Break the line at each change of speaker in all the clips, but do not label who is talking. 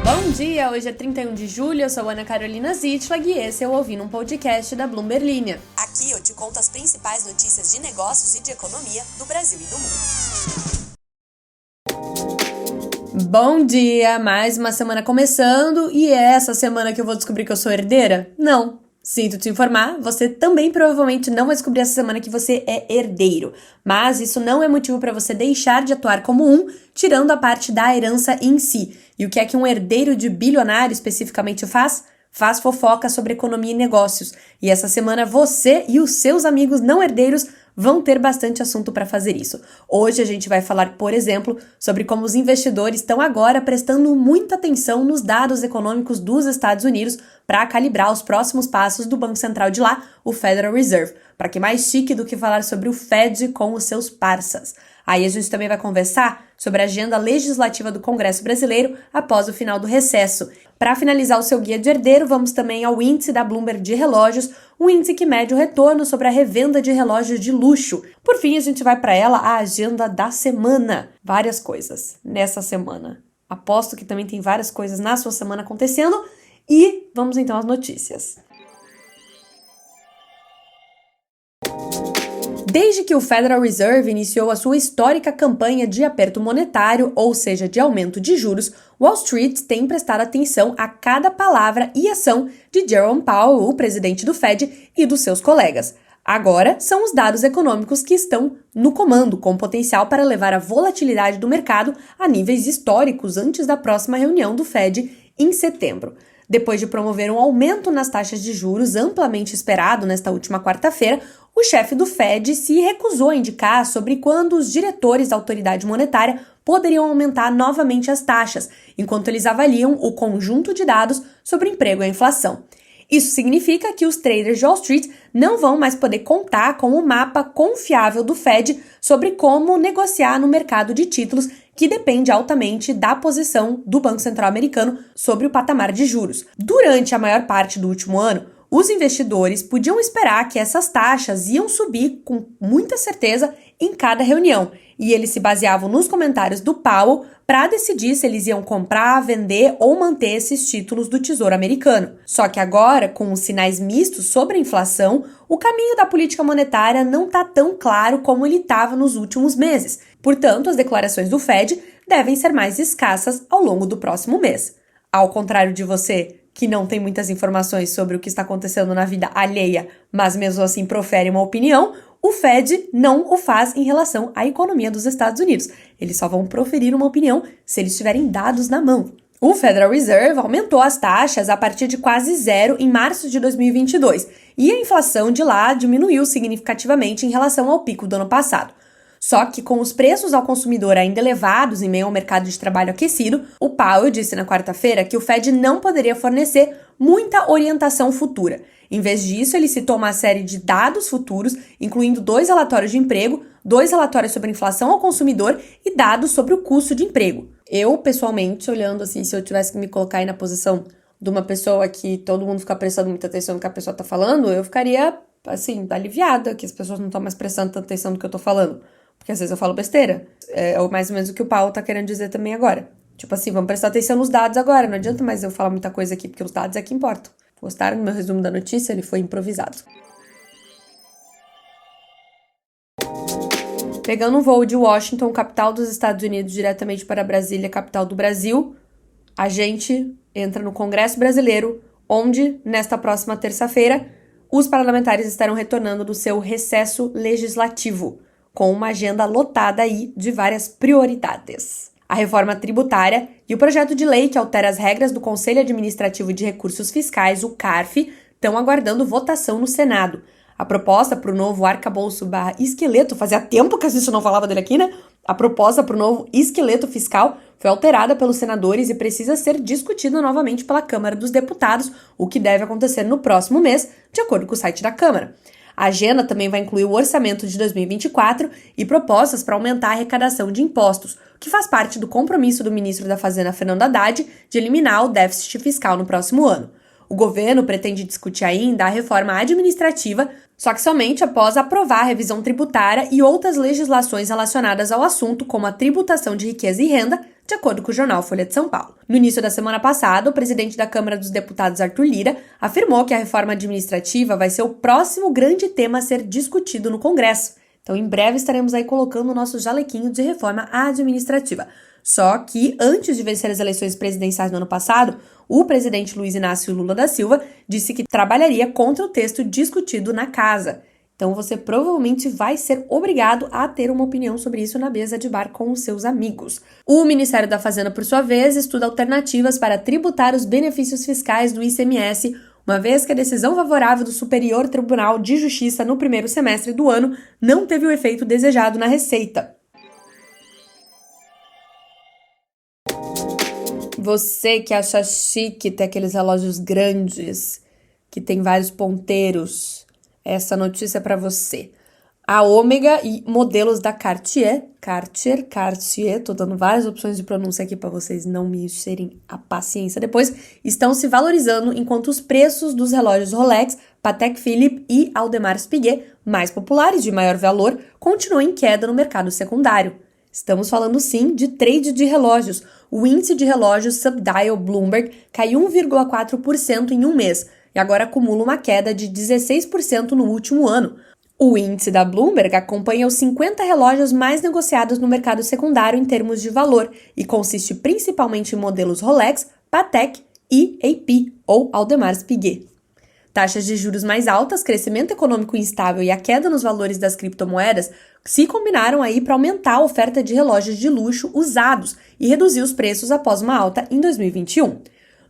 Bom dia, hoje é 31 de julho, eu sou Ana Carolina Zitlag e esse é o Ouvindo um Podcast da Bloomberg Linha.
Aqui eu te conto as principais notícias de negócios e de economia do Brasil e do mundo.
Bom dia, mais uma semana começando e é essa semana que eu vou descobrir que eu sou herdeira? Não. Sinto te informar, você também provavelmente não vai descobrir essa semana que você é herdeiro. Mas isso não é motivo para você deixar de atuar como um, tirando a parte da herança em si. E o que é que um herdeiro de bilionário especificamente faz? Faz fofoca sobre economia e negócios. E essa semana você e os seus amigos não herdeiros vão ter bastante assunto para fazer isso. Hoje a gente vai falar, por exemplo, sobre como os investidores estão agora prestando muita atenção nos dados econômicos dos Estados Unidos para calibrar os próximos passos do Banco Central de lá, o Federal Reserve. Para que mais chique do que falar sobre o Fed com os seus parças. Aí a gente também vai conversar sobre a agenda legislativa do Congresso Brasileiro após o final do recesso. Para finalizar o seu guia de herdeiro, vamos também ao índice da Bloomberg de relógios, um índice que mede o retorno sobre a revenda de relógios de luxo. Por fim, a gente vai para ela, a agenda da semana. Várias coisas nessa semana. Aposto que também tem várias coisas na sua semana acontecendo. E vamos então às notícias. Desde que o Federal Reserve iniciou a sua histórica campanha de aperto monetário, ou seja, de aumento de juros, Wall Street tem prestado atenção a cada palavra e ação de Jerome Powell, o presidente do Fed, e dos seus colegas. Agora, são os dados econômicos que estão no comando, com potencial para levar a volatilidade do mercado a níveis históricos antes da próxima reunião do Fed em setembro. Depois de promover um aumento nas taxas de juros amplamente esperado nesta última quarta-feira, o chefe do Fed se recusou a indicar sobre quando os diretores da autoridade monetária poderiam aumentar novamente as taxas, enquanto eles avaliam o conjunto de dados sobre o emprego e a inflação. Isso significa que os traders de Wall Street não vão mais poder contar com o mapa confiável do Fed sobre como negociar no mercado de títulos, que depende altamente da posição do Banco Central americano sobre o patamar de juros. Durante a maior parte do último ano, os investidores podiam esperar que essas taxas iam subir com muita certeza em cada reunião, e eles se baseavam nos comentários do Powell para decidir se eles iam comprar, vender ou manter esses títulos do Tesouro Americano. Só que agora, com os sinais mistos sobre a inflação, o caminho da política monetária não está tão claro como ele estava nos últimos meses. Portanto, as declarações do Fed devem ser mais escassas ao longo do próximo mês. Ao contrário de você, que não tem muitas informações sobre o que está acontecendo na vida alheia, mas mesmo assim profere uma opinião, o Fed não o faz em relação à economia dos Estados Unidos. Eles só vão proferir uma opinião se eles tiverem dados na mão. O Federal Reserve aumentou as taxas a partir de quase zero em março de 2022, e a inflação de lá diminuiu significativamente em relação ao pico do ano passado. Só que com os preços ao consumidor ainda elevados em meio ao mercado de trabalho aquecido, o Powell disse na quarta-feira que o Fed não poderia fornecer muita orientação futura. Em vez disso, ele citou uma série de dados futuros, incluindo 2 relatórios de emprego, 2 relatórios sobre inflação ao consumidor e dados sobre o custo de emprego. Eu, pessoalmente, olhando assim, se eu tivesse que me colocar aí na posição de uma pessoa que todo mundo fica prestando muita atenção no que a pessoa tá falando, eu ficaria, assim, aliviada que as pessoas não estão mais prestando tanta atenção no que eu tô falando. Porque às vezes eu falo besteira. É mais ou menos o que o Paulo tá querendo dizer também agora. Tipo assim, vamos prestar atenção nos dados agora. Não adianta mais eu falar muita coisa aqui, porque os dados é que importam. Gostaram do meu resumo da notícia? Ele foi improvisado. Pegando um voo de Washington, capital dos Estados Unidos, diretamente para Brasília, capital do Brasil, a gente entra no Congresso Brasileiro, onde, nesta próxima terça-feira, os parlamentares estarão retornando do seu recesso legislativo, com uma agenda lotada aí de várias prioridades. A reforma tributária e o projeto de lei que altera as regras do Conselho Administrativo de Recursos Fiscais, o CARF, estão aguardando votação no Senado. A proposta para o novo arcabouço/esqueleto, fazia tempo que a gente não falava dele aqui, né? A proposta para o novo esqueleto fiscal foi alterada pelos senadores e precisa ser discutida novamente pela Câmara dos Deputados, o que deve acontecer no próximo mês, de acordo com o site da Câmara. A agenda também vai incluir o orçamento de 2024 e propostas para aumentar a arrecadação de impostos, o que faz parte do compromisso do ministro da Fazenda, Fernando Haddad, de eliminar o déficit fiscal no próximo ano. O governo pretende discutir ainda a reforma administrativa, só que somente após aprovar a revisão tributária e outras legislações relacionadas ao assunto, como a tributação de riqueza e renda, de acordo com o jornal Folha de São Paulo. No início da semana passada, o presidente da Câmara dos Deputados, Arthur Lira, afirmou que a reforma administrativa vai ser o próximo grande tema a ser discutido no Congresso. Então, em breve estaremos aí colocando o nosso jalequinho de reforma administrativa. Só que, antes de vencer as eleições presidenciais no ano passado, o presidente Luiz Inácio Lula da Silva disse que trabalharia contra o texto discutido na casa. Então, você provavelmente vai ser obrigado a ter uma opinião sobre isso na mesa de bar com os seus amigos. O Ministério da Fazenda, por sua vez, estuda alternativas para tributar os benefícios fiscais do ICMS, uma vez que a decisão favorável do Superior Tribunal de Justiça no primeiro semestre do ano não teve o efeito desejado na receita. Você que acha chique ter aqueles relógios grandes, que tem vários ponteiros, essa notícia é para você. A Ômega e modelos da Cartier, tô dando várias opções de pronúncia aqui para vocês não me encherem a paciência depois, estão se valorizando enquanto os preços dos relógios Rolex, Patek Philippe e Audemars Piguet, mais populares de maior valor, continuam em queda no mercado secundário. Estamos falando sim de trade de relógios. O índice de relógios Subdial Bloomberg caiu 1,4% em um mês e agora acumula uma queda de 16% no último ano. O índice da Bloomberg acompanha os 50 relógios mais negociados no mercado secundário em termos de valor e consiste principalmente em modelos Rolex, Patek e AP, ou Audemars Piguet. Taxas de juros mais altas, crescimento econômico instável e a queda nos valores das criptomoedas se combinaram aí para aumentar a oferta de relógios de luxo usados e reduzir os preços após uma alta em 2021.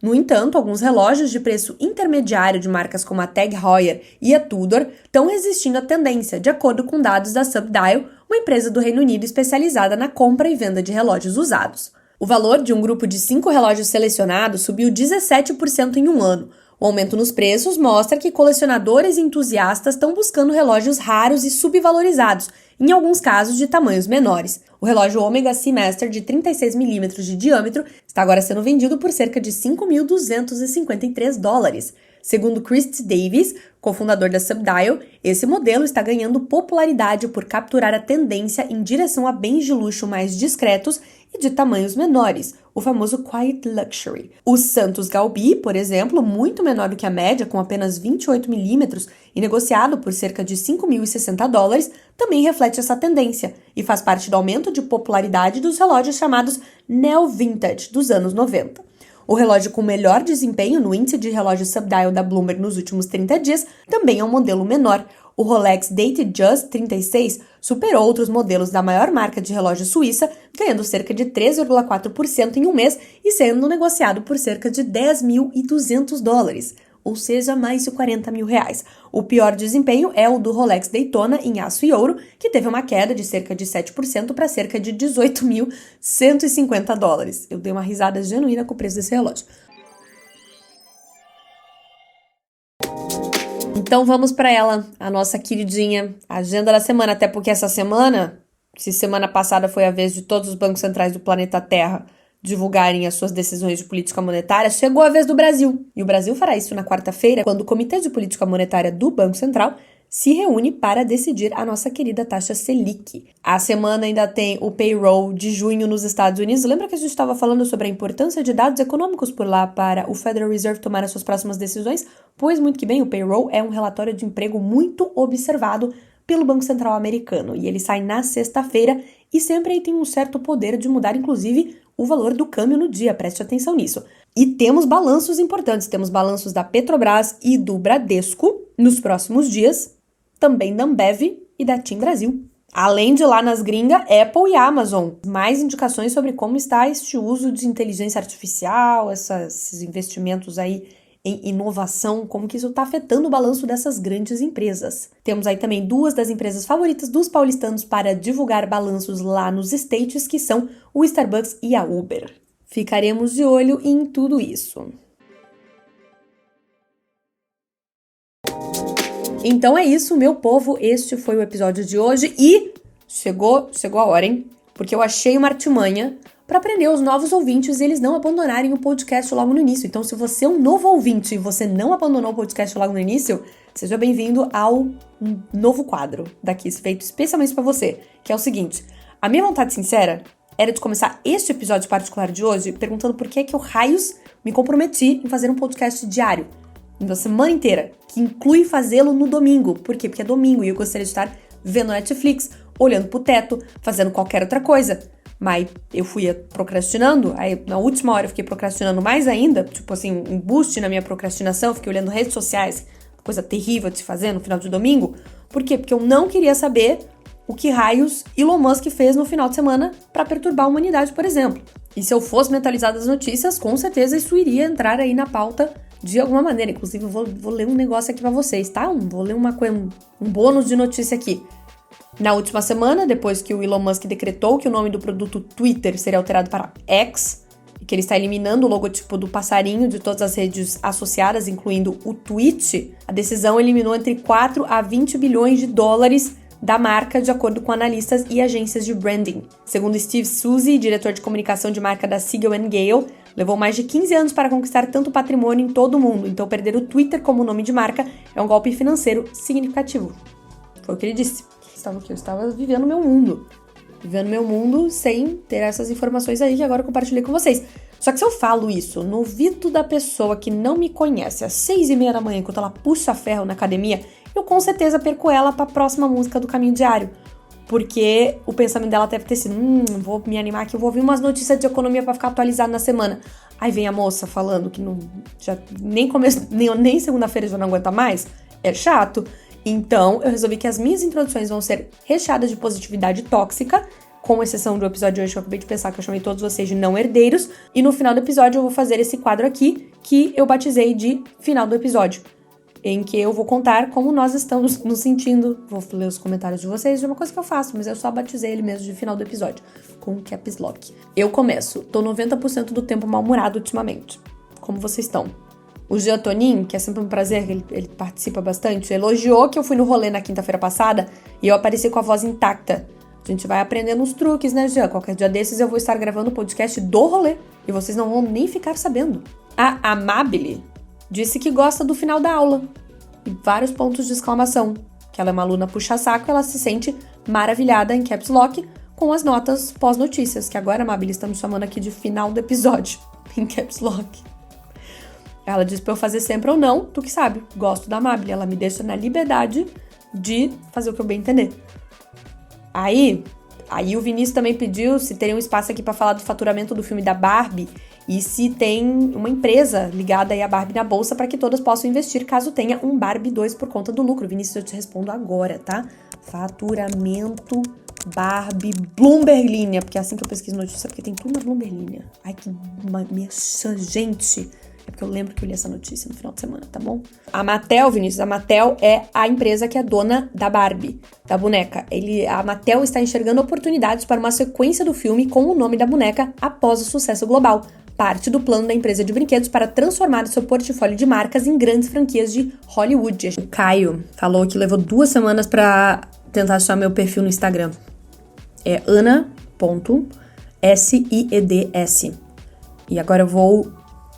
No entanto, alguns relógios de preço intermediário de marcas como a Tag Heuer e a Tudor estão resistindo à tendência, de acordo com dados da Subdial, uma empresa do Reino Unido especializada na compra e venda de relógios usados. O valor de um grupo de 5 relógios selecionados subiu 17% em um ano. O aumento nos preços mostra que colecionadores e entusiastas estão buscando relógios raros e subvalorizados, em alguns casos de tamanhos menores. O relógio Omega Seamaster de 36mm de diâmetro está agora sendo vendido por cerca de $5.253. Segundo Chris Davis, cofundador da Subdial, esse modelo está ganhando popularidade por capturar a tendência em direção a bens de luxo mais discretos e de tamanhos menores, o famoso Quiet Luxury. O Santos Galbi, por exemplo, muito menor do que a média, com apenas 28mm e negociado por cerca de $5.060, também reflete essa tendência e faz parte do aumento de popularidade dos relógios chamados Neo-Vintage dos anos 90. O relógio com melhor desempenho no índice de relógios Subdial da Bloomberg nos últimos 30 dias também é um modelo menor. O Rolex Datejust 36 superou outros modelos da maior marca de relógio suíça, ganhando cerca de 3,4% em um mês e sendo negociado por cerca de $10.200, ou seja, mais de R$40 mil. O pior desempenho é o do Rolex Daytona em aço e ouro, que teve uma queda de cerca de 7% para cerca de $18.150. Eu dei uma risada genuína com o preço desse relógio. Então vamos para ela, a nossa queridinha agenda da semana, até porque essa semana, se semana passada foi a vez de todos os bancos centrais do planeta Terra divulgarem as suas decisões de política monetária, chegou a vez do Brasil. E o Brasil fará isso na quarta-feira, quando o Comitê de Política Monetária do Banco Central se reúne para decidir a nossa querida taxa Selic. A semana ainda tem o payroll de junho nos Estados Unidos. Lembra que a gente estava falando sobre a importância de dados econômicos por lá para o Federal Reserve tomar as suas próximas decisões? Pois muito que bem, o payroll é um relatório de emprego muito observado pelo Banco Central americano. E ele sai na sexta-feira e sempre aí tem um certo poder de mudar, inclusive, o valor do câmbio no dia. Preste atenção nisso. E temos balanços importantes. Temos balanços da Petrobras e do Bradesco nos próximos dias, também da Ambev e da TIM Brasil. Além de lá nas gringas, Apple e Amazon. Mais indicações sobre como está este uso de inteligência artificial, esses investimentos aí em inovação, como que isso está afetando o balanço dessas grandes empresas. Temos aí também duas das empresas favoritas dos paulistanos para divulgar balanços lá nos States, que são o Starbucks e a Uber. Ficaremos de olho em tudo isso. Então é isso, meu povo, este foi o episódio de hoje e chegou a hora, hein? Porque eu achei uma artimanha para prender os novos ouvintes e eles não abandonarem o podcast logo no início. Então, se você é um novo ouvinte e você não abandonou o podcast logo no início, seja bem-vindo ao novo quadro daqui, feito especialmente para você, que é o seguinte: a minha vontade sincera era de começar este episódio particular de hoje perguntando por que eu raios me comprometi em fazer um podcast diário, na semana inteira, que inclui fazê-lo no domingo. Por quê? Porque é domingo e eu gostaria de estar vendo Netflix, olhando pro teto, fazendo qualquer outra coisa. Mas eu fui procrastinando, aí na última hora eu fiquei procrastinando mais ainda, tipo assim, um boost na minha procrastinação, fiquei olhando redes sociais, coisa terrível de se fazer no final de domingo. Por quê? Porque eu não queria saber o que raios Elon Musk fez no final de semana para perturbar a humanidade, por exemplo. E se eu fosse mentalizada das notícias, com certeza isso iria entrar aí na pauta de alguma maneira. Inclusive, eu vou ler um negócio aqui pra vocês, tá? Vou ler um bônus de notícia aqui. Na última semana, depois que o Elon Musk decretou que o nome do produto Twitter seria alterado para X, e que ele está eliminando o logotipo do passarinho de todas as redes associadas, incluindo o Twitch, a decisão eliminou entre 4 a 20 bilhões de dólares da marca, de acordo com analistas e agências de branding. Segundo Steve Suzy, diretor de comunicação de marca da Siegel & Gale, levou mais de 15 anos para conquistar tanto patrimônio em todo o mundo, então perder o Twitter como nome de marca é um golpe financeiro significativo. Foi o que ele disse. Eu estava vivendo meu mundo. Vivendo meu mundo sem ter essas informações aí que agora eu compartilhei com vocês. Só que se eu falo isso no ouvido da pessoa que não me conhece às 6h30 da manhã, enquanto ela puxa ferro na academia, eu com certeza perco ela para a próxima música do Caminho Diário. Porque o pensamento dela deve ter sido, vou me animar aqui, eu vou ouvir umas notícias de economia para ficar atualizado na semana. Aí vem a moça falando que não, já nem segunda-feira já não aguenta mais. É chato. Então, eu resolvi que as minhas introduções vão ser recheadas de positividade tóxica, com exceção do episódio de hoje que eu acabei de pensar que eu chamei todos vocês de não herdeiros. E no final do episódio eu vou fazer esse quadro aqui, que eu batizei de final do episódio, em que eu vou contar como nós estamos nos sentindo. Vou ler os comentários de vocês, de uma coisa que eu faço, mas eu só batizei ele mesmo de final do episódio, com caps lock. Eu começo. Tô 90% do tempo mal-humorado ultimamente. Como vocês estão? O Jean Tonin, que é sempre um prazer, ele participa bastante, elogiou que eu fui no rolê na quinta-feira passada e eu apareci com a voz intacta. A gente vai aprendendo uns truques, né, Jean? Qualquer dia desses eu vou estar gravando o podcast do rolê e vocês não vão nem ficar sabendo. A Amabile disse que gosta do final da aula e vários pontos de exclamação. Que ela é uma aluna puxa-saco, ela se sente maravilhada em caps lock com as notas pós-notícias, que agora, Amabile, estamos chamando aqui de final do episódio em caps lock. Ela diz pra eu fazer sempre ou não, tu que sabe, gosto da Amabile, ela me deixa na liberdade de fazer o que eu bem entender. Aí o Vinícius também pediu se teria um espaço aqui pra falar do faturamento do filme da Barbie e se tem uma empresa ligada aí à Barbie na bolsa para que todas possam investir caso tenha um Barbie 2 por conta do lucro. Vinícius, eu te respondo agora, tá? Faturamento Barbie Bloomberg Linha, porque é assim que eu pesquiso notícia, porque tem tudo na Bloomberg Linha. Ai, que gente... É porque eu lembro que eu li essa notícia no final de semana, tá bom? A Mattel, Vinícius, a Mattel é a empresa que é dona da Barbie, da boneca. A Mattel está enxergando oportunidades para uma sequência do filme com o nome da boneca após o sucesso global. Parte do plano da empresa de brinquedos para transformar seu portfólio de marcas em grandes franquias de Hollywood. O Caio falou que levou 2 semanas para tentar achar meu perfil no Instagram. É ana.sieds. E agora eu vou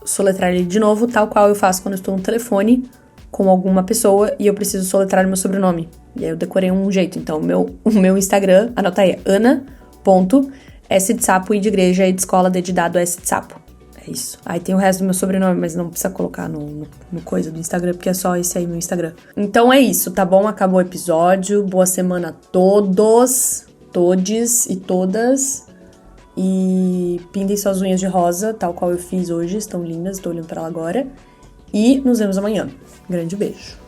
soletrar ele de novo, tal qual eu faço quando eu estou no telefone com alguma pessoa e eu preciso soletrar o meu sobrenome. E aí eu decorei um jeito. Então, o meu Instagram, anota aí, ana.s de sapo, I de igreja, E de escola, D de dado, S de sapo. É isso. Aí tem o resto do meu sobrenome, mas não precisa colocar no coisa do Instagram, porque é só esse aí, meu Instagram. Então é isso, tá bom? Acabou o episódio. Boa semana a todos, todes e todas. E pintem suas unhas de rosa, tal qual eu fiz hoje. Estão lindas, estou olhando pra ela agora. E nos vemos amanhã. Grande beijo.